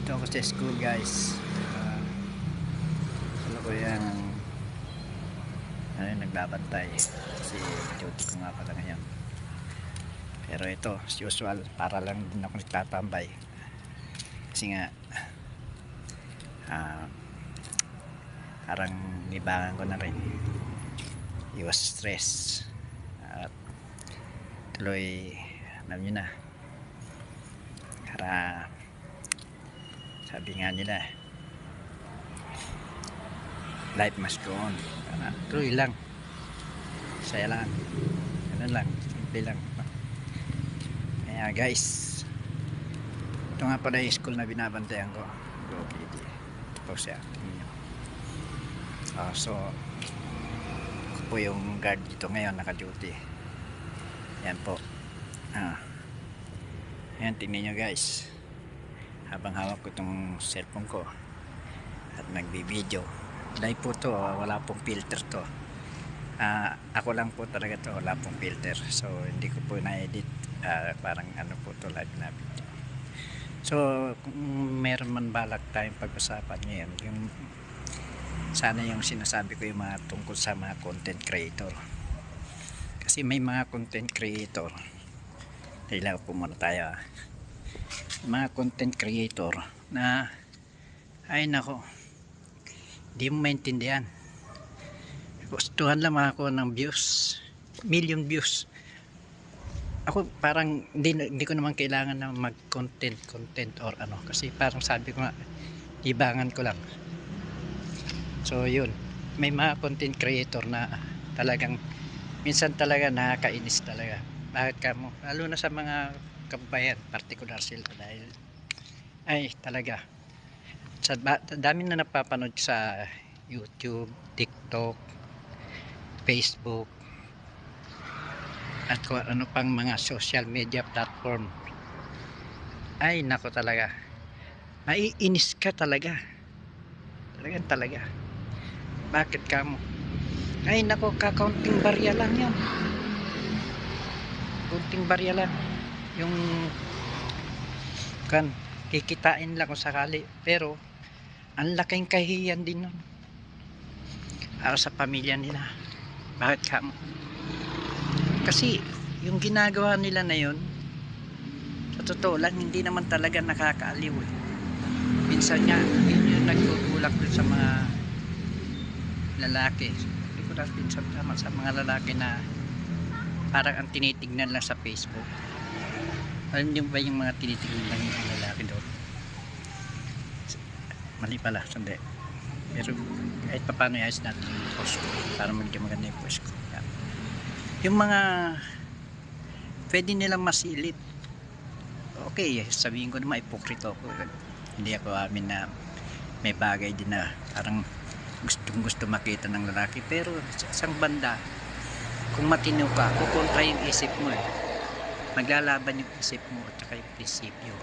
Dito ako sa school, guys. Ano ko yung nagbabantay kasi duty ko nga pala ngayon. Pero ito, as usual, para lang din ako nagtatambay kasi nga parang libangan ko na rin iwas stress at tuloy, alam nyo na, para sabi nga nila, life must go on. Tuloy lang, saya lang, ganun lang, simple lang. Kaya guys, ito nga pala yung school na binabantayan ko. Ito po siya. So ako po yung guard dito ngayon, naka-duty. Yan po. Ayan, tingnan nyo guys, habang hawak ko itong cellphone ko at nagbibideo. Live po to, wala pong filter to. Ako lang po talaga to, wala pong filter. So hindi ko po na-edit, parang ano po to, live na video. So kung meron man balak tayong pag-usapan ngayon, yung sana yung sinasabi ko yung mga tungkol sa mga content creator. Kasi may mga content creator, ilaw po muna tayo. Mga content creator na ay nako, di mo maintindihan. Gustuhan lang ako ng views, million views. Ako parang hindi ko naman kailangan na mag content or ano, kasi parang sabi ko nga, libangan ko lang. So yun, may mga content creator na talagang minsan talaga nakakainis talaga. Bakit ka mo? Lalo na sa mga kababayan, particular sila, dahil ay talaga sa dami na napapanood sa YouTube, TikTok, Facebook at kung ano pang mga social media platform. Ay nako talaga, maiinis ka talaga, talaga. Bakit ka mo? Ay nako, kakaunting barya lang yan, kunting barya lang yung kan kikitain lang kung sakali, pero ang laking kahihiyan din nun para sa pamilya nila. Bakit ka mo? Kasi yung ginagawa nila na yun, sa totoo lang, hindi naman talaga nakakaaliw eh. Minsan nga, yun yung nagtutulak dun sa mga lalaki, particular din sa mga lalaki na parang ang tinitignan lang sa Facebook. Alam niyo ba yung mga tinitignan lang yung lalaki doon? Mali pala, sandi. Pero kahit pa paano ayos natin yung post ko para maging maganda yung post ko. Yan. Yung mga pwede nilang masilip, okay, sabihin ko naman ipokrito ako. Hindi ako amin na may bagay din na parang gusto makita ng lalaki, pero sa isang banda, kung matino ka, kukontra yung isip mo eh. Maglalaban yung isip mo at saka yung prinsipyo.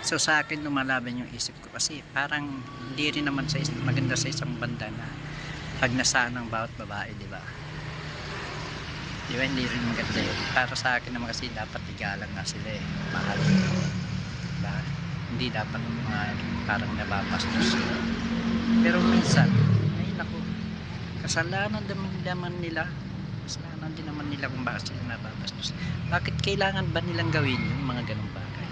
So sa akin lumalaban yung isip ko kasi parang hindi rin naman maganda sa isang banda na pag nasaan ng bawat babae, di ba? Di ba, hindi rin maganda yun. Para sa akin naman kasi dapat igalang na sila eh, mahal, diba? Hindi dapat mga parang nababastos. Pero minsan, ay naku, kasalanan naman nila, kasalanan din naman nila kung bakit sila nababastos. Bakit kailangan ba nilang gawin yung mga ganung bagay?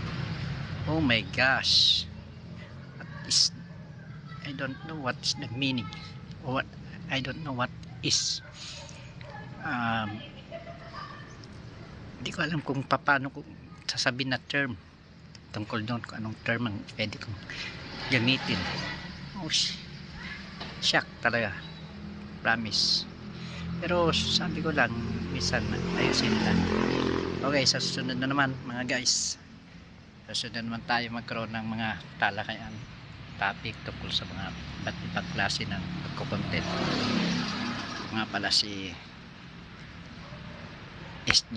Oh my gosh, what is, I don't know what is the meaning, or what, I don't know what is, hindi ko alam kung paano kung sasabihin na term tungkol doon, kung anong term ang pwede kong gamitin. Oh shock talaga, promise. Pero sabi ko lang, minsan ayusin lang. Okay, sa susunod na naman mga guys, sa susunod naman tayo magkaroon ng mga talakayan, topic tungkol sa mga iba't ibang klase ng pagko-content. Nga pala si SG